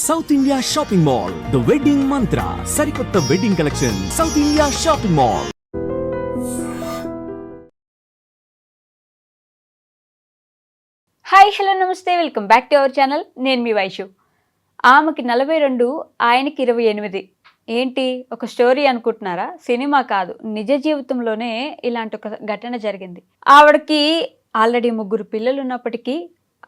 South India shopping mall the wedding Mantra సరికొత్త wedding collection South India shopping mall. Hi hello నమస్తే, welcome back to our channel. నేను మీ వైషు. ఆమెకి 42, ఆయనకి 28. ఏంటి ఒక స్టోరీ అనుకుంటున్నారా? సినిమా కాదు, నిజ జీవితంలోనే ఇలాంటి ఒక ఘటన జరిగింది. ఆవిడకి ఆల్రెడీ 3 పిల్లలు ఉన్నప్పటికీ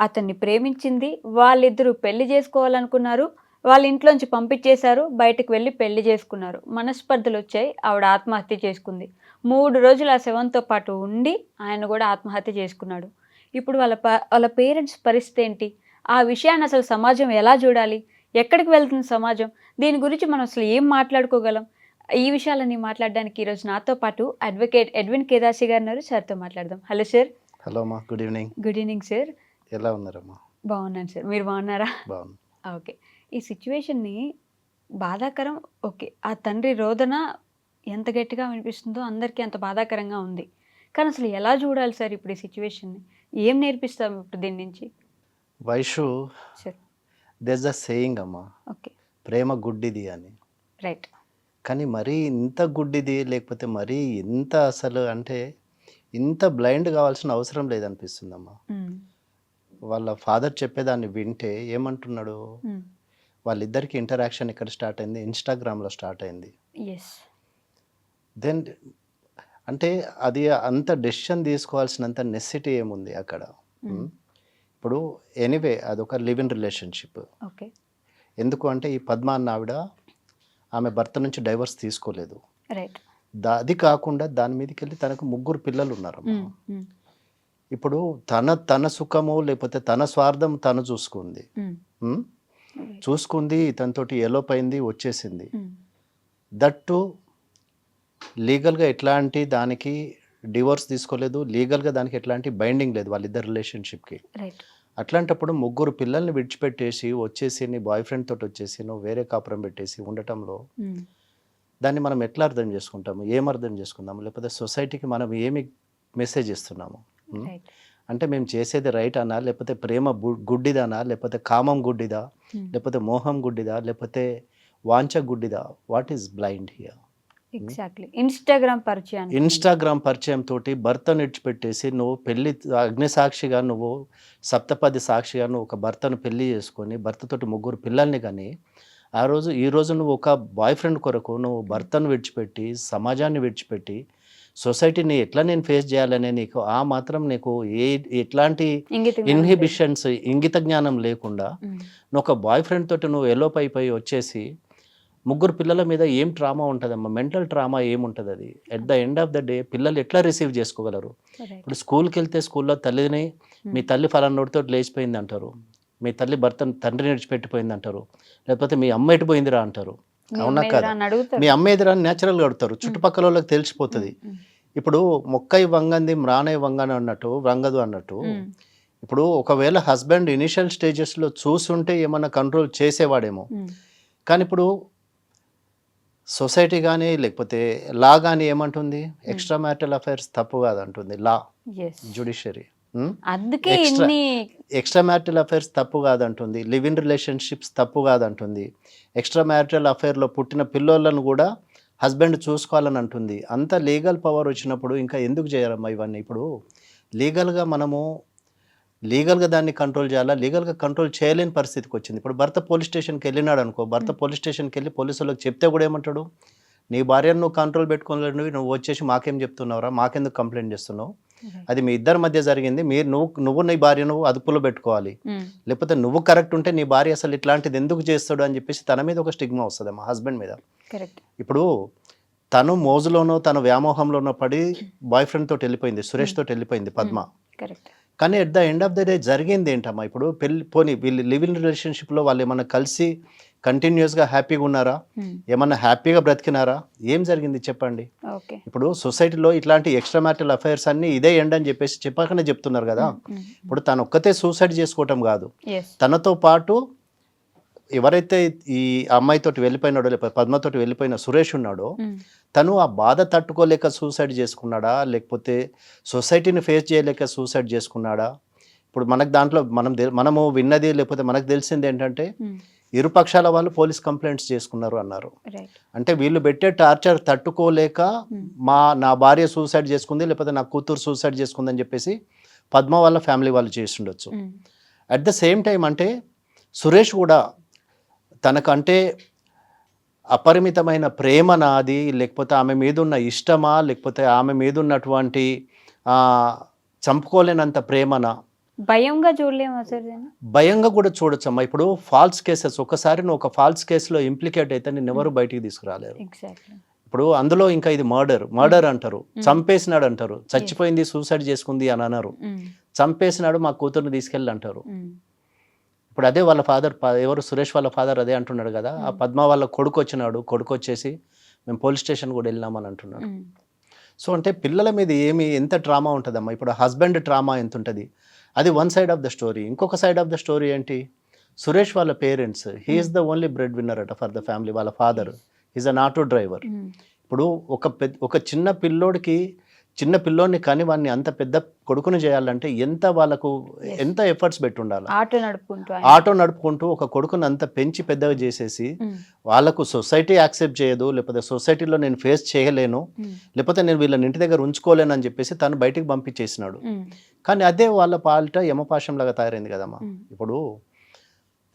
అతన్ని ప్రేమించింది. వాళ్ళిద్దరూ పెళ్లి చేసుకోవాలనుకున్నారు. వాళ్ళ ఇంట్లోంచి పంపించేశారు. బయటకు వెళ్ళి పెళ్లి చేసుకున్నారు. మనస్పర్ధలు వచ్చాయి. ఆవిడ ఆత్మహత్య చేసుకుంది. 3 రోజులు ఆ శవంతో పాటు ఉండి ఆయన కూడా ఆత్మహత్య చేసుకున్నాడు. ఇప్పుడు వాళ్ళ పేరెంట్స్ పరిస్థితి ఏంటి? ఆ విషయాన్ని అసలు సమాజం ఎలా చూడాలి? ఎక్కడికి వెళ్తుంది సమాజం? దీని గురించి మనం అసలు ఏం మాట్లాడుకోగలం? ఈ విషయాలన్నీ మాట్లాడడానికి ఈరోజు నాతో పాటు అడ్వకేట్ ఎడ్విన్ కేదాసి గారు ఉన్నారు. సార్తో మాట్లాడదాం. Hello sir. హలో అమ్మా, good evening. Good evening sir. ఎలా ఉన్నారమ్మా? బాగున్నాను సార్, మీరు బాగున్నారా? బాగున్నా. ఓకే. ఈ సిచ్యువేషన్ని బాధాకరం. ఓకే, ఆ తండ్రి రోదన ఎంత గట్టిగా వినిపిస్తుందో అందరికీ అంత బాధాకరంగా ఉంది. కానీ అసలు ఎలా చూడాలి సార్ ఇప్పుడు ఈ సిచ్యువేషన్ని? ఏం నేర్పిస్తాం ఇప్పుడు దీని నుంచి? వైషు, సార్ దెస్ అ సేయింగ్ అమ్మా, ఓకే, ప్రేమ గుడ్డిది అని. రైట్. కానీ మరీ ఇంత గుడ్డిది, లేకపోతే మరీ ఇంత అసలు అంటే ఇంత బ్లైండ్ కావాల్సిన అవసరం లేదనిపిస్తుందమ్మా. వాళ్ళ ఫాదర్ చెప్పేదాన్ని వింటే ఏమంటున్నాడు, వాళ్ళిద్దరికి ఇంటరాక్షన్ ఎక్కడ స్టార్ట్ అయింది? ఇన్స్టాగ్రామ్లో స్టార్ట్ అయింది. దెన్ అంటే అది అంత డెసిషన్ తీసుకోవాల్సినంత నెసెసిటీ ఏముంది అక్కడ? ఇప్పుడు ఎనీవే అదొక లివ్ ఇన్ రిలేషన్షిప్. ఓకే. ఎందుకు అంటే ఈ పద్మ అన్న ఆవిడ ఆమె భర్త నుంచి డైవర్స్ తీసుకోలేదు. రైట్. అది కాకుండా దాని మీదకి వెళ్ళి తనకు 3 పిల్లలు ఉన్నారు. ఇప్పుడు తన సుఖము లేకపోతే తన స్వార్థం తను చూసుకుంది, ఇతనితోటి ఎలోపైంది, వచ్చేసింది. దట్టు లీగల్గా ఎట్లాంటి దానికి డివోర్స్ తీసుకోలేదు, లీగల్గా దానికి ఎట్లాంటి బైండింగ్ లేదు వాళ్ళిద్దరు రిలేషన్షిప్కి. అట్లాంటప్పుడు 3 పిల్లల్ని విడిచిపెట్టేసి వచ్చేసి నీ బాయ్ ఫ్రెండ్ తోటి వచ్చేసి నువ్వు వేరే కాపురం పెట్టేసి ఉండటంలో దాన్ని మనం ఎట్లా అర్థం చేసుకుంటాము? ఏం అర్థం చేసుకుందాము? లేకపోతే సొసైటీకి మనం ఏమి మెసేజ్ ఇస్తున్నాము? అంటే మేము చేసేది రైట్ అనా, లేకపోతే ప్రేమ గుడ్డిదానా, లేకపోతే కామం గుడ్డిదా, లేకపోతే మోహం గుడ్డిదా, లేకపోతే వాంఛ గుడ్డిదా? What is blind here? Exactly. Instagram పరిచయం తోటి భర్తను విడిచిపెట్టేసి నువ్వు పెళ్లి అగ్నిసాక్షిగా, నువ్వు సప్తపది సాక్షిగా నువ్వు ఒక భర్తను పెళ్లి చేసుకొని భర్తతోటి 3 పిల్లల్ని కానీ ఈ రోజు నువ్వు ఒక బాయ్ ఫ్రెండ్ కొరకు నువ్వు భర్తను విడిచిపెట్టి సమాజాన్ని విడిచిపెట్టి సొసైటీని ఎట్లా నేను ఫేస్ చేయాలనే నీకు ఆ మాత్రం నీకు ఎట్లాంటి ఇన్హిబిషన్స్, ఇంగిత జ్ఞానం లేకుండా నువ్వు ఒక బాయ్ ఫ్రెండ్ తోటి నువ్వు ఎలోప్ అయిపోయి వచ్చేసి 3 పిల్లల మీద ఏం ట్రామా ఉంటుందమ్మా? మెంటల్ ట్రామా ఏముంటుంది? అది at the end of the day పిల్లలు ఎట్లా రిసీవ్ చేసుకోగలరు? ఇప్పుడు స్కూల్కి వెళ్తే స్కూల్లో తల్లిని మీ తల్లి ఫలానోడితో లేచిపోయింది అంటారు, మీ తల్లి తండ్రిని విడిచిపెట్టిపోయింది అంటారు, లేకపోతే మీ అమ్మ ఎటుపోయిందిరా అంటారు. అవునా కదా? మీ అమ్మ ఎదురా న్యాచురల్గా అడుగుతారు, చుట్టుపక్కల వాళ్ళకి తెలిసిపోతుంది. ఇప్పుడు మొక్కై వంగంది మ్రానై వంగని అన్నట్టు వంగదు అన్నట్టు. ఇప్పుడు ఒకవేళ హస్బెండ్ ఇనిషియల్ స్టేజెస్లో చూసుంటే ఏమన్నా కంట్రోల్ చేసేవాడేమో. కానీ ఇప్పుడు సొసైటీ కానీ లేకపోతే లా కానీ ఏమంటుంది? ఎక్స్ట్రా మ్యారిటల్ అఫైర్స్ తప్పు కాదంటుంది లా, జ్యుడిషియరీ. ఎక్స్ట్రా మ్యారిటల్ అఫైర్స్ తప్పు కాదంటుంది, లివ్ ఇన్ రిలేషన్షిప్స్ తప్పు కాదంటుంది, ఎక్స్ట్రా మ్యారిటల్ అఫైర్లో పుట్టిన పిల్లోళ్ళను కూడా హస్బెండ్ చూసుకోవాలని అంటుంది. అంత లీగల్ పవర్ వచ్చినప్పుడు ఇంకా ఎందుకు చేయాలమ్మా ఇవన్నీ? ఇప్పుడు లీగల్గా దాన్ని కంట్రోల్ చేయాలా? లీగల్గా కంట్రోల్ చేయలేని పరిస్థితికి వచ్చింది. ఇప్పుడు భర్త పోలీస్ స్టేషన్కి వెళ్ళినాడు అనుకో, భర్త పోలీస్ స్టేషన్కి వెళ్ళి పోలీసు వాళ్ళకి చెప్తే కూడా ఏమంటాడు? నీ భార్యను నువ్వు కంట్రోల్ పెట్టుకోలేడు, నువ్వు వచ్చేసి మాకేం చెప్తున్నావురా, మాకెందుకు కంప్లైంట్ చేస్తున్నావు? అది మీ ఇద్దరి మధ్య జరిగింది, నువ్వు నీ భార్య నువ్వు అదుపులో పెట్టుకోవాలి, లేకపోతే నువ్వు కరెక్ట్ ఉంటే నీ భార్య అసలు ఇట్లాంటిది ఎందుకు చేస్తాడు అని చెప్పేసి తన మీద ఒక స్టిగ్మా వస్తుంది మా హస్బెండ్ మీద. ఇప్పుడు తను మోజులోనో తన వ్యామోహంలోనో పడి బాయ్ ఫ్రెండ్ తోటి వెళ్ళిపోయింది, సురేష్ తోటి వెళ్ళిపోయింది పద్మ. కానీ at the end of the day జరిగింది ఏంటమ్మా? ఇప్పుడు వీళ్ళు లివ్ ఇన్ రిలేషన్షిప్లో వాళ్ళు ఏమన్నా కలిసి కంటిన్యూస్గా హ్యాపీగా ఉన్నారా? ఏమన్నా హ్యాపీగా బ్రతికినారా? ఏం జరిగింది చెప్పండి? ఇప్పుడు సొసైటీలో ఇట్లాంటి ఎక్స్ట్రా మ్యారిటల్ అఫైర్స్ అన్ని ఇదే ఎండ్ అని చెప్పేసి చెప్పకనే చెప్తున్నారు కదా. ఇప్పుడు తను ఒక్కతే సూసైడ్ చేసుకోవటం కాదు, తనతో పాటు ఎవరైతే ఈ అమ్మాయితోటి వెళ్ళిపోయినాడో, లేకపోతే పద్మతోటి వెళ్ళిపోయిన సురేష్ ఉన్నాడో, తను ఆ బాధ తట్టుకోలేక సూసైడ్ చేసుకున్నాడా, లేకపోతే సొసైటీని ఫేస్ చేయలేక సూసైడ్ చేసుకున్నాడా? ఇప్పుడు మనకు దాంట్లో మనము విన్నది లేకపోతే మనకు తెలిసింది ఏంటంటే ఇరుపక్షాల వాళ్ళు పోలీస్ కంప్లైంట్స్ చేసుకున్నారు అన్నారు. రైట్. అంటే వీళ్ళు పెట్టే టార్చర్ తట్టుకోలేక నా భార్య సూసైడ్ చేసుకుంది లేకపోతే నా కూతురు సూసైడ్ చేసుకుందని చెప్పేసి పద్మ వాళ్ళ ఫ్యామిలీ వాళ్ళు చేస్తుండొచ్చు. అట్ ద సేమ్ టైం అంటే సురేష్ కూడా తనకంటే అపరిమితమైన ప్రేమ నాది, లేకపోతే ఆమె మీద ఉన్న ఇష్టమా, లేకపోతే ఆమె మీద ఉన్నటువంటి చంపుకోలేనంత ప్రేమనా, భయంగా చూడలేమా సార్? భయంగా కూడా చూడొచ్చమ్మా. ఇప్పుడు ఫాల్స్ కేసెస్, ఒకసారి నువ్వు ఒక ఫాల్స్ కేసులో ఇంప్లికేట్ అయితే నేను ఎవరు బయటికి తీసుకురాలేరు. ఎగ్జాక్ట్లీ. ఇప్పుడు అందులో ఇంకా ఇది మర్డర్ అంటారు, చంపేసినాడు అంటారు, చచ్చిపోయింది సూసైడ్ చేసుకుంది అని అన్నారు, చంపేసినాడు మా కూతుర్ని తీసుకెళ్ళి అంటారు. ఇప్పుడు అదే వాళ్ళ ఫాదర్, ఎవరు సురేష్ వాళ్ళ ఫాదర్ అదే అంటున్నాడు కదా, ఆ పద్మ వాళ్ళ కొడుకు వచ్చినాడు, కొడుకు వచ్చేసి మేము పోలీస్ స్టేషన్ కూడా వెళ్ళినామని అంటున్నాడు. సో అంటే పిల్లల మీద ఎంత ట్రామా ఉంటుందమ్మా. ఇప్పుడు హస్బెండ్ ట్రామా ఎంత ఉంటుంది, అది one side of the story. ఇంకొక సైడ్ ఆఫ్ ద స్టోరీ ఏంటి, సురేష్ వాళ్ళ parents, he's the only bread winner అట ఫర్ ద ఫ్యామిలీ. వాళ్ళ father is an auto driver. ఇప్పుడు ఒక చిన్న పిల్లోడిని కానీ వాడిని అంత పెద్ద కొడుకుని చేయాలంటే వాళ్ళకు ఎంత ఎఫర్ట్స్ పెట్టి ఉండాలి. ఆటో నడుపుకుంటూ ఒక కొడుకుని అంత పెంచి పెద్దగా చేసేసి వాళ్ళకు సొసైటీ యాక్సెప్ట్ చేయదు, లేకపోతే సొసైటీలో నేను ఫేస్ చేయలేను, లేకపోతే నేను వీళ్ళని ఇంటి దగ్గర ఉంచుకోలేను అని చెప్పేసి తను బయటికి పంపించేసినాడు. కానీ అదే వాళ్ళ పాలిట యమపాశం లాగా తయారైంది కదమ్మా. ఇప్పుడు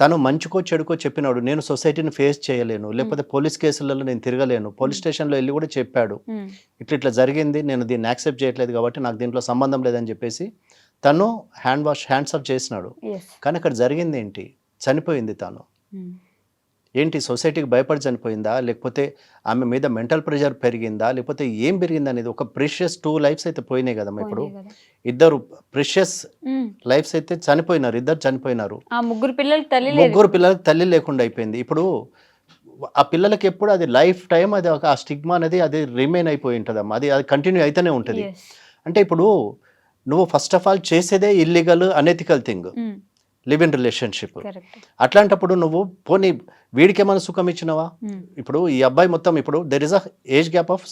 తను మంచికో చెడుకో చెప్పినాడు, నేను సొసైటీని ఫేస్ చేయలేను, లేకపోతే పోలీస్ కేసులలో నేను తిరగలేను, పోలీస్ స్టేషన్లో వెళ్ళి కూడా చెప్పాడు ఇట్లా జరిగింది, నేను దీన్ని యాక్సెప్ట్ చేయట్లేదు కాబట్టి నాకు దీంట్లో సంబంధం లేదని చెప్పేసి తను హ్యాండ్స్ ఆఫ్ చేసినాడు. కానీ అక్కడ జరిగింది ఏంటి, చనిపోయింది తను. ఏంటి, సొసైటీకి భయపడి చనిపోయిందా, లేకపోతే ఆమె మీద మెంటల్ ప్రెషర్ పెరిగిందా, లేకపోతే ఏం పెరిగింది అనేది. ఒక ప్రిషియస్ 2 lives అయితే పోయినాయి కదమ్మా. ఇప్పుడు ఇద్దరు ప్రిషియస్ లైఫ్స్ అయితే చనిపోయినారు, ఇద్దరు చనిపోయినారు. ముగ్గురు పిల్లలకి తల్లి లేకుండా అయిపోయింది. ఇప్పుడు ఆ పిల్లలకి ఎప్పుడు అది లైఫ్ టైం అది ఆ స్టిగ్మా అనేది అది రిమైన్ అయిపోయి ఉంటుందమ్మా, అది కంటిన్యూ అయితేనే ఉంటుంది. అంటే ఇప్పుడు నువ్వు ఫస్ట్ ఆఫ్ ఆల్ చేసేదే illegal unethical thing, live in relationship. అట్లాంటప్పుడు నువ్వు పోనీ వీడికి ఏమైనా సుఖం ఇచ్చినవా? ఇప్పుడు ఈ అబ్బాయి మొత్తం ఇప్పుడు there is a age gap of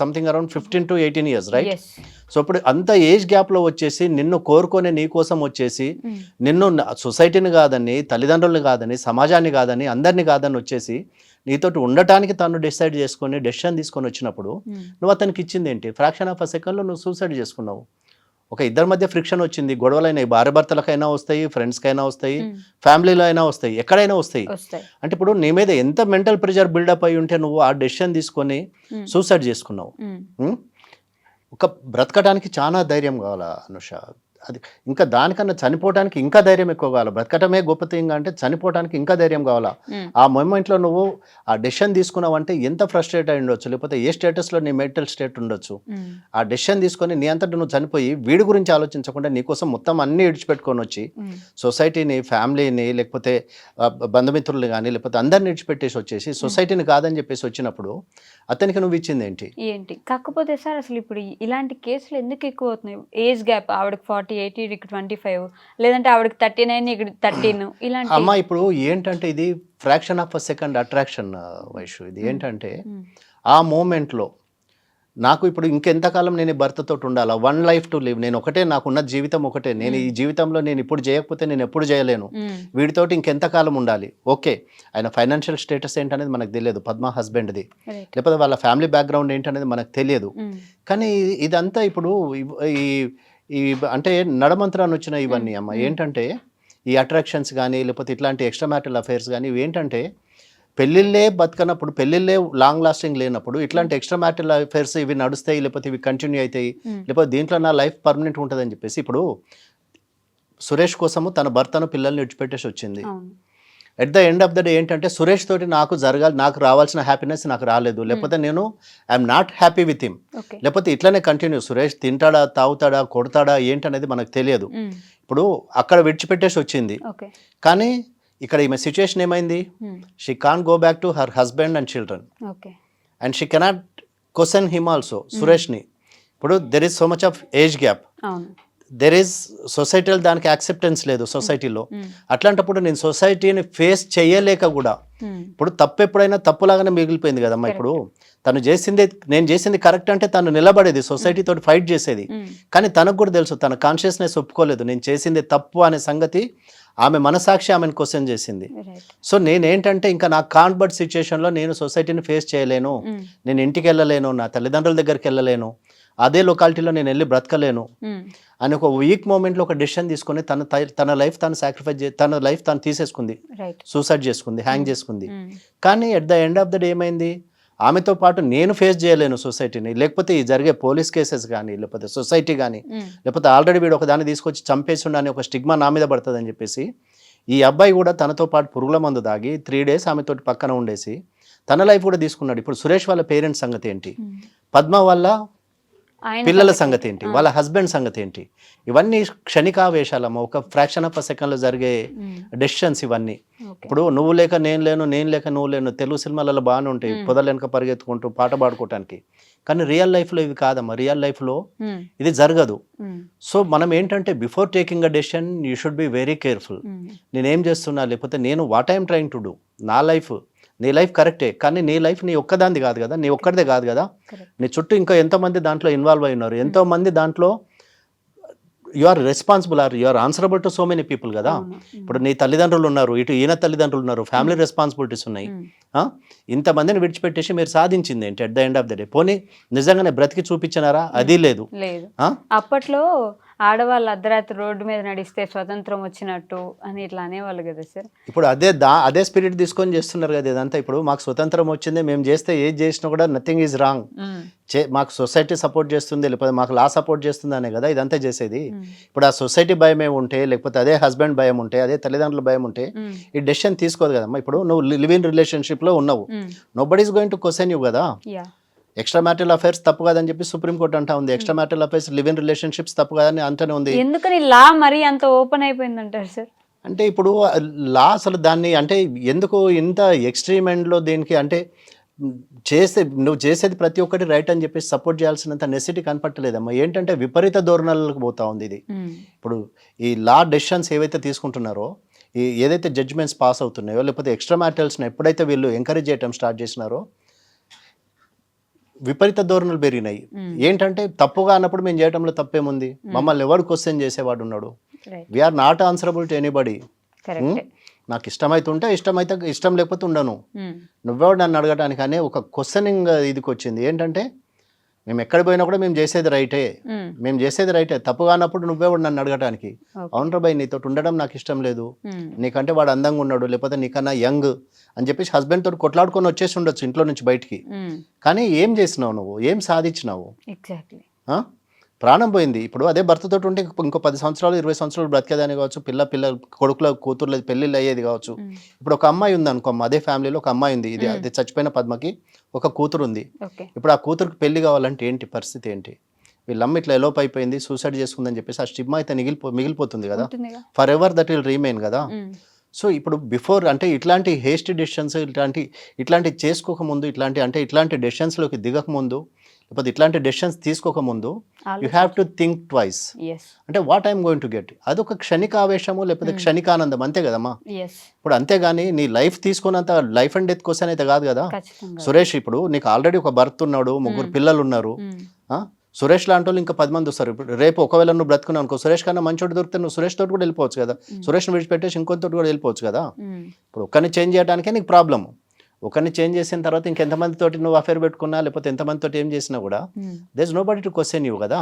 something around 15 to 18 years, right? So ఇప్పుడు అంత ఏజ్ గ్యాప్లో వచ్చేసి నిన్ను కోరుకొని నీ కోసం వచ్చేసి నిన్ను సొసైటీని కాదని, తల్లిదండ్రులను కాదని, సమాజాన్ని కాదని, అందరినీ కాదని వచ్చేసి నీతోటి ఉండటానికి తను డెసిషన్ తీసుకొని వచ్చినప్పుడు నువ్వు అతనికి ఇచ్చింది ఏంటి? ఫ్రాక్షన్ ఆఫ్ అ సెకండ్లో నువ్వు సూసైడ్ చేసుకున్నావు. ఒక ఇద్దరి మధ్య ఫ్రిక్షన్ వచ్చింది, గొడవలైనాయి, భార్య భర్తలకైనా వస్తాయి, ఫ్రెండ్స్కైనా వస్తాయి, ఫ్యామిలీలో అయినా వస్తాయి, ఎక్కడైనా వస్తాయి. అంటే ఇప్పుడు నీ మీద ఎంత మెంటల్ ప్రెషర్ బిల్డప్ అయి ఉంటే నువ్వు ఆ డెసిషన్ తీసుకొని సూసైడ్ చేసుకున్నావు. ఒక బ్రతకడానికి చాలా ధైర్యం కావాలా అనుష. అది ఇంకా దానికన్నా చనిపోవడానికి ఇంకా ధైర్యం ఎక్కువ కావాలి. బ్రతకటమే గొప్ప థింగ్ అంటే చనిపోవడానికి ఇంకా ధైర్యం కావాలా. ఆ మూమెంట్లో నువ్వు ఆ డెసిషన్ తీసుకున్నావు అంటే ఎంత ఫ్రస్ట్రేట్ అయి ఉండొచ్చు, లేకపోతే ఏ స్టేటస్లో నీ మెంటల్ స్టేట్ ఉండొచ్చు. ఆ డెసిషన్ తీసుకొని నీ అంతటా నువ్వు చనిపోయి వీడి గురించి ఆలోచించకుండా నీకోసం మొత్తం అన్నీ విడిచిపెట్టుకొని వచ్చి సొసైటీని, ఫ్యామిలీని, లేకపోతే బంధుమిత్రులు కానీ లేకపోతే అందరిని విడిచిపెట్టేసి వచ్చేసి సొసైటీని కాదని చెప్పేసి వచ్చినప్పుడు అతనికి నువ్వు ఇచ్చింది ఏంటి? కాకపోతే సార్ అసలు ఇప్పుడు ఇలాంటి కేసులు ఎందుకు ఎక్కువ అవుతున్నాయి? ఏజ్ గ్యాప్, ఆవిడకి 40-80, ఇక్కడికి 25, లేదంటే ఆవిడకి 39, ఇక్కడ 13, ఇలాంటి. అమ్మా ఇప్పుడు ఏంటంటే ఇది fraction of a second attraction Vaishu. ఇది ఏంటంటే ఆ మూమెంట్లో నాకు ఇప్పుడు ఇంకెంతకాలం నేను భర్తతో ఉండాలా, 1 life to live, నేను ఒకటే, నాకున్న జీవితం ఒకటే, నేను ఈ జీవితంలో నేను ఇప్పుడు చేయకపోతే నేను ఎప్పుడు చేయలేను, వీడితోటి ఇంకెంతకాలం ఉండాలి. ఓకే, ఆయన ఫైనాన్షియల్ స్టేటస్ ఏంటనేది మనకు తెలియదు, పద్మ హస్బెండ్ది, లేకపోతే వాళ్ళ ఫ్యామిలీ బ్యాక్గ్రౌండ్ ఏంటనేది మనకు తెలియదు. కానీ ఇదంతా ఇప్పుడు ఈ అంటే నడమంత్రాన్ని వచ్చిన ఇవన్నీ అమ్మ ఏంటంటే ఈ అట్రాక్షన్స్ కానీ లేకపోతే ఇట్లాంటి ఎక్స్ట్రా మ్యారిటల్ అఫైర్స్ కానీ ఇవి ఏంటంటే పెళ్ళిళ్ళే బతకనప్పుడు, పెళ్ళిళ్ళే లాంగ్ లాస్టింగ్ లేనప్పుడు ఇట్లాంటి ఎక్స్ట్రా మ్యారిటల్ అఫైర్స్ ఇవి నడుస్తాయి, లేకపోతే ఇవి కంటిన్యూ అవుతాయి, లేకపోతే దీంట్లో నా లైఫ్ పర్మనెంట్ ఉంటుందని చెప్పేసి ఇప్పుడు సురేష్ కోసము తన భర్తను పిల్లల్ని విడిచిపెట్టేసి వచ్చింది. At the end of the day ఏంటంటే సురేష్ తోటి నాకు రావాల్సిన హ్యాపీనెస్ నాకు రాలేదు, లేకపోతే నేను I'm not happy with him, లేకపోతే ఇట్లనే కంటిన్యూ సురేష్ తింటాడా, తాగుతాడా, కొడతాడా ఏంటనేది మనకు తెలియదు. ఇప్పుడు అక్కడ విడిచిపెట్టేసి వచ్చింది, కానీ ఇక్కడ ఈమె సిచ్యుయేషన్ ఏమైంది, she can go back to her husband and children and she cannot question him also, సురేష్ని. ఇప్పుడు there is so much of age gap, there is సొసైటీలో దానికి యాక్సెప్టెన్స్ లేదు సొసైటీలో. అట్లాంటప్పుడు నేను సొసైటీని ఫేస్ చేయలేక కూడా ఇప్పుడు తప్పు ఎప్పుడైనా తప్పులాగానే మిగిలిపోయింది కదమ్మా. ఇప్పుడు నేను చేసింది కరెక్ట్ అంటే తను నిలబడేది, సొసైటీతో ఫైట్ చేసేది, కానీ తనకు కూడా తెలుసు, తన కాన్షియస్నెస్ ఒప్పుకోలేదు నేను చేసింది తప్పు అనే సంగతి ఆమె మనసాక్షి ఆమెను క్వశ్చన్ చేసింది. రైట్. సో నేనేంటంటే ఇంకా నాకు కాన్బర్ట్ సిచ్యుయేషన్లో నేను సొసైటీని ఫేస్ చేయలేను, నేను ఇంటికి వెళ్ళలేను, నా తల్లిదండ్రుల దగ్గరికి వెళ్ళలేను, అదే లొకాలిటీలో నేను వెళ్ళి బ్రతకలేను అని ఒక వీక్ మూమెంట్లో ఒక డెసిషన్ తీసుకొని తన లైఫ్ తను సాక్రిఫైస్ తన లైఫ్ తను తీసేసుకుంది, రైట్. సూసైడ్ చేసుకుంది, హ్యాంగ్ చేసుకుంది. కానీ at the end of the day ఏమైంది, ఆమెతో పాటు నేను ఫేస్ చేయలేను సొసైటీని, లేకపోతే ఈ జరిగే పోలీస్ కేసెస్ కానీ, లేకపోతే సొసైటీ కానీ, లేకపోతే ఆల్రెడీ వీడు ఒక దాన్ని తీసుకొచ్చి చంపేసిండు అని ఒక స్టిగ్మా నా మీద పడుతుంది అని చెప్పేసి ఈ అబ్బాయి కూడా తనతో పాటు పురుగుల మందు దాగి 3 days ఆమెతోటి పక్కన ఉండేసి తన లైఫ్ కూడా తీసుకున్నాడు. ఇప్పుడు సురేష్ వాళ్ళ పేరెంట్స్ సంగతి ఏంటి, పద్మ వాళ్ళ పిల్లల సంగతి ఏంటి, వాళ్ళ హస్బెండ్ సంగతి ఏంటి, ఇవన్నీ క్షణికావేశాలమ్మ, ఒక ఫ్రాక్షన్ ఆఫ్ అ సెకండ్లో జరిగే డెసిషన్స్ ఇవన్నీ. ఇప్పుడు నువ్వు లేక నేను లేను, నేను లేక నువ్వు లేను, తెలుగు సినిమాలలో బాగానే ఉంటాయి, పొదల వెనక పరిగెత్తుకుంటూ పాట పాడుకోవటానికి. కానీ రియల్ లైఫ్లో ఇవి కాదమ్మా, రియల్ లైఫ్లో ఇది జరగదు. సో మనం ఏంటంటే before taking a decision you should be very careful. నేనేం చేస్తున్నా, లేకపోతే నేను what I'm trying to do, నా లైఫ్, నీ లైఫ్ కరెక్టే కానీ నీ లైఫ్ నీ ఒక్కదాంది కాదు కదా, నీ ఒక్కడిదే కాదు కదా, నీ చుట్టూ ఇంకా ఎంతోమంది దాంట్లో ఇన్వాల్వ్ అయి ఉన్నారు, ఎంతోమంది దాంట్లో you are responsible, you are answerable to so many people కదా. ఇప్పుడు నీ తల్లిదండ్రులు ఉన్నారు, ఇటు ఈయన తల్లిదండ్రులు ఉన్నారు, ఫ్యామిలీ రెస్పాన్సిబిలిటీస్ ఉన్నాయి. ఇంతమందిని విడిచిపెట్టేసి మీరు సాధించింది ఏంటి at the end of the day? పోనీ నిజంగానే బ్రతికి చూపించినారా? అది లేదు. అప్పట్లో ఆడవాళ్ళు అర్ధరాత్రి రోడ్డు మీద నడిస్తే స్వతంత్రం వచ్చినట్టు అని ఇట్లా అనేవాళ్ళు కదా సార్. ఇప్పుడు అదే స్పిరిట్ తీసుకొని చేస్తున్నారు కదా ఇదంతా. ఇప్పుడు మాకు స్వతంత్రం వచ్చింది, మేము చేస్తే ఏది చేసినా కూడా నథింగ్ ఈజ్ రాంగ్, మాకు సొసైటీ సపోర్ట్ చేస్తుంది, లేకపోతే మాకు లా సపోర్ట్ చేస్తుంది అనే కదా ఇదంతా చేసేది. ఇప్పుడు ఆ సొసైటీ భయం ఉంటే, లేకపోతే అదే హస్బెండ్ భయం ఉంటే, అదే తల్లిదండ్రుల భయం ఉంటే ఈ డెసిషన్ తీసుకోదు కదమ్మా. ఇప్పుడు నువ్వు లివ్ ఇన్ రిలేషన్షిప్ లో ఉన్నావు, nobody is going to question you కదా. ఎక్స్ట్రా మ్యారిటల్ అఫైర్స్ తప్పు కాదని చెప్పి సుప్రీంకోర్టు అంటా ఉంది, extra marital affairs live in relationships తప్పు కాదని అంటనే ఉంది. ఎందుకని లా మరి అంత ఓపెన్ అయిపోయిందంటారు సార్? అంటే ఇప్పుడు లా అసలు దాన్ని అంటే ఎందుకు ఇంత ఎక్స్ట్రీమ్ ఎండ్లో దేనికి అంటే నువ్వు చేసేది ప్రతి ఒక్కటి రైట్ అని చెప్పేసి సపోర్ట్ చేయాల్సినంత నెసిటీ కనపట్టలేదమ్మా. ఏంటంటే విపరీత ధోరణులకు పోతా ఉంది ఇది. ఇప్పుడు ఈ లా డెసిషన్స్ ఏవైతే తీసుకుంటున్నారో, ఏదైతే జడ్జిమెంట్స్ పాస్ అవుతున్నాయో, లేకపోతే ఎక్స్ట్రా మ్యారిటల్స్ని ఎప్పుడైతే వీళ్ళు ఎంకరేజ్ చేయడం స్టార్ట్ చేసినారో విపరీత ధోరణులు పెరిగినాయి. ఏంటంటే తప్పుగా అన్నప్పుడు మేము చేయడంలో తప్పేముంది, మమ్మల్ని ఎవరు క్వశ్చన్ చేసేవాడు ఉన్నాడు, we're not answerable to anybody. నాకు ఇష్టమైతే ఇష్టం లేకపోతే ఉండను, నువ్వెవడు నన్ను అడగటానికి అనే ఒక క్వశ్చనింగ్ ఇదికి వచ్చింది. ఏంటంటే మేము ఎక్కడ పోయినా కూడా మేము చేసేది రైటే, తప్పుగా అన్నప్పుడు నువ్వెవడు నన్ను అడగటానికి, అవునరా బాయ్ నీతో ఉండడం నాకు ఇష్టం లేదు, నీకంటే వాడు అందంగా ఉన్నాడు, లేకపోతే నీకన్నా యంగ్ అని చెప్పేసి హస్బెండ్ తోటి కొట్లాడుకొని వచ్చేసి ఉండొచ్చు ఇంట్లో నుంచి బయటికి. కానీ ఏం చేసినావు నువ్వు, ఏం సాధించినావు? ప్రాణం పోయింది. ఇప్పుడు అదే భర్తతో ఉంటే ఇంకో 10 సంవత్సరాలు 20 సంవత్సరాలు బ్రతికేదాన్ని కావచ్చు, పిల్ల కొడుకుల కూతుర్ల పెళ్ళిళ్ళు అయ్యేది కావచ్చు. ఇప్పుడు ఒక అమ్మాయి ఉంది అనుకో, అదే ఫ్యామిలీలో ఒక అమ్మాయి ఉంది, అది చచ్చిపోయిన పద్మకి ఒక కూతురు ఉంది. ఇప్పుడు ఆ కూతురుకి పెళ్లి కావాలంటే ఏంటి పరిస్థితి ఏంటి? వీళ్ళమ్మ ఇట్లా ఎలోప్ అయిపోయింది, సూసైడ్ చేసుకుందని చెప్పేసి ఆ స్టిగ్మా అయితే మిగిలిపోతుంది కదా, for ever that will remain కదా. సో ఇప్పుడు బిఫోర్ అంటే ఇట్లాంటి హేస్టీ డెసిషన్స్ ఇట్లాంటి చేసుకోకముందు, ఇట్లాంటి డెసిషన్స్లోకి దిగకముందు, లేకపోతే ఇట్లాంటి డెసిషన్స్ తీసుకోకముందు you have to think twice. అంటే what I'm going to get, అదొక క్షణిక ఆవేశము లేకపోతే క్షణికానందం అంతే కదమ్మా. ఇప్పుడు అంతేగాని నీ లైఫ్ తీసుకున్నంత లైఫ్ అండ్ డెత్ క్వశ్చన్ అయితే కాదు కదా. సురేష్ ఇప్పుడు నీకు ఆల్రెడీ ఒక భర్త ఉన్నాడు, 3 పిల్లలు ఉన్నారు. సురేష్ లాంటి వాళ్ళు ఇంకా 10 మంది వస్తారు. ఇప్పుడు రేపు ఒకవేళ నువ్వు బ్రతుకున్నావు అనుకో, సురేష్ కన్నా మంచోడు దొరికితే నువ్వు సురేష్ తోటి కూడా వెళ్ళిపోవచ్చు కదా, సురేష్ని విడిచిపెట్టేసి ఇంకొంతోటి కూడా వెళ్ళిపోవచ్చు కదా. ఇప్పుడు ఒక్కరిని చేంజ్ చేయడానికే నీకు ప్రాబ్లము. ఒకరిని చేంజ్ చేసిన తర్వాత ఇంకెంతమంది తోటి నువ్వు అఫేర్ పెట్టుకున్నా, లేకపోతే ఎంతమంది తోటి ఏం చేసినా కూడా there is nobody to question you కదా.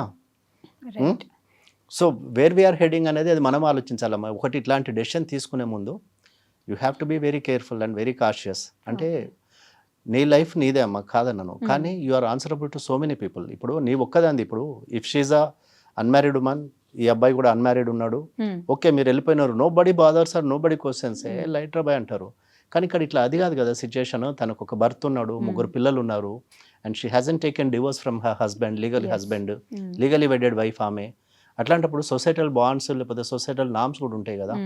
సో వేర్ వీఆర్ హెడింగ్ అనేది అది మనం ఆలోచించాలమ్మా. ఒకటి ఇట్లాంటి డెసిషన్ తీసుకునే ముందు you have to be very careful and very cautious. అంటే నీ లైఫ్ నీదే అమ్మ కాదన్నాను, కానీ you are answerable to so many people. ఇప్పుడు నీ ఒక్కదాంది. ఇప్పుడు if she's a unmarried woman, ఈ అబ్బాయి కూడా అన్మ్యారీడ్ ఉన్నాడు, ఓకే మీరు వెళ్ళిపోయినారు, nobody bothers or no body questions, light bye అంటారు. కానీ ఇక్కడ ఇట్లా అది కాదు కదా సిచ్యుయేషన్. తనకు ఒక భర్త ఉన్నాడు, 3 పిల్లలు ఉన్నారు, and she hasn't taken divorce from her husband, legally wedded wife ఆమె. అట్లాంటప్పుడు సొసైటల్ బాండ్స్ లేకపోతే సొసైటల్ నామ్స్ కూడా ఉంటాయి కదా.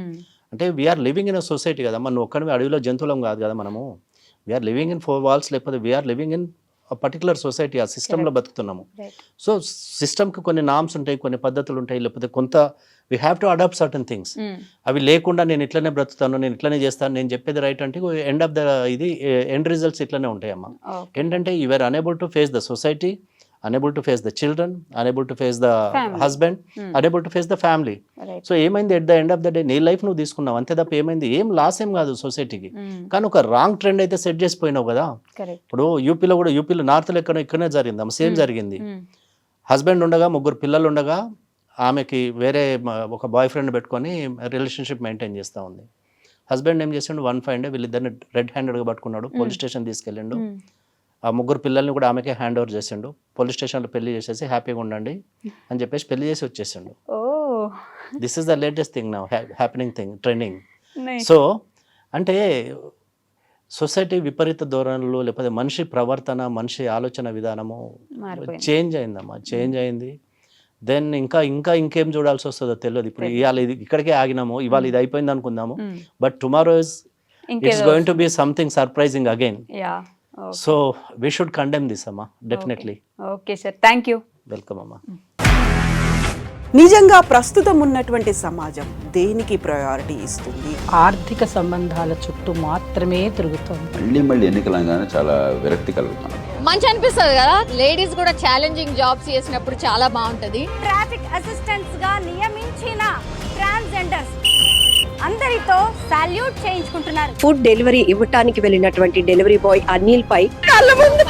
అంటే we're living in a society కదా, మనం ఒక్కడివి అడవిలో జంతువులం కాదు కదా మనము. వీఆర్ లివింగ్ ఇన్ 4 walls, లేకపోతే we're living in particular society, ఆ సిస్టంలో బతుకుతున్నాము. సో సిస్టమ్కి కొన్ని నామ్స్ ఉంటాయి, కొన్ని పద్ధతులు ఉంటాయి, లేకపోతే కొంత we have to adapt certain things. అవి లేకుండా నేను ఇట్లనే బ్రతుకుతాను, నేను ఇట్లనే చేస్తాను, నేను చెప్పేది రైట్ అంటే end of the end results ఇట్లనే ఉంటాయమ్మా. ఏంటంటే you are unable to face the society, unable to face the children, unable to face the Family. husband, unable to face the family. Right. So ఏమైంది at the end of the day నీ life నువ్వు తీసుకున్నావు అంతే తప్ప ఏమైంది, ఏం loss ఏం కాదు సొసైటీకి. కానీ ఒక రాంగ్ ట్రెండ్ అయితే సెట్ చేసిపోయినావు కదా. కరెక్ట్. ఇప్పుడు యూపీలో నార్త్లో ఇక్కడనే జరిగింది, సేమ్ జరిగింది. హస్బెండ్ ఉండగా 3 పిల్లలు ఉండగా ఆమెకి వేరే ఒక బాయ్ ఫ్రెండ్ పెట్టుకొని రిలేషన్షిప్ మెయింటైన్ చేస్తూ ఉంది. హస్బెండ్ ఏం చేసిండు, 1 ఫైవ్ డే వీళ్ళిద్దరిని రెడ్ హ్యాండెడ్గా పట్టుకున్నాడు, పోలీస్ స్టేషన్ తీసుకెళ్ళిండు. ఆ 3 పిల్లల్ని కూడా ఆమెకే హ్యాండ్ ఓవర్ చేసిండు. పోలీస్ స్టేషన్లో పెళ్లి చేసేసి హ్యాపీగా ఉండండి అని చెప్పేసి పెళ్లి చేసి వచ్చేసిండు. Oh this is the latest thing now happening thing trending. Nice. So అంటే సొసైటీ విపరీత ధోరణులు లేకపోతే మనిషి ప్రవర్తన, మనిషి ఆలోచన విధానము మారిపోయింది. చేంజ్ అయిందమ్మా, చేంజ్ అయింది. దెన్ ఇంకేం చూడాల్సి వస్తుందో తెలియదు. ఇప్పుడు ఇవాళ ఇది ఇక్కడికే ఆగినాము, ఇవాళ ఇది అయిపోయింది అనుకుందాము, but tomorrow it's going to be something surprising again. Ya. So we should condemn this అమ్మా, definitely. Okay sir, thank you. Welcome అమ్మా. నిజంగా ప్రస్తుతం ఉన్నటువంటి సమాజం దేనికి ప్రయారిటీ ఇస్తుంది? ఆర్థిక సంబంధాల చుట్టూ మాత్రమే తిరుగుతోంది. మళ్ళీ ఎన్నికలంగానే చాలా విరక్తి కలుగుతున్నాం. మంచి అనిపిస్తుంది కదా, లేడీస్ కూడా ఛాలెంజింగ్ జాబ్స్ చేసినప్పుడు చాలా బాగుంటది. ట్రాఫిక్ అసిస్టెంట్స్ గా నియమించిన ట్రాన్స్జెండర్స్ అందరితో సాల్యూట్ చేయించుకుంటున్నారు. ఫుడ్ డెలివరీ ఇవ్వటానికి వెళ్ళినటువంటి డెలివరీ బాయ్ అనిల్ పై కళ్ళ ముందు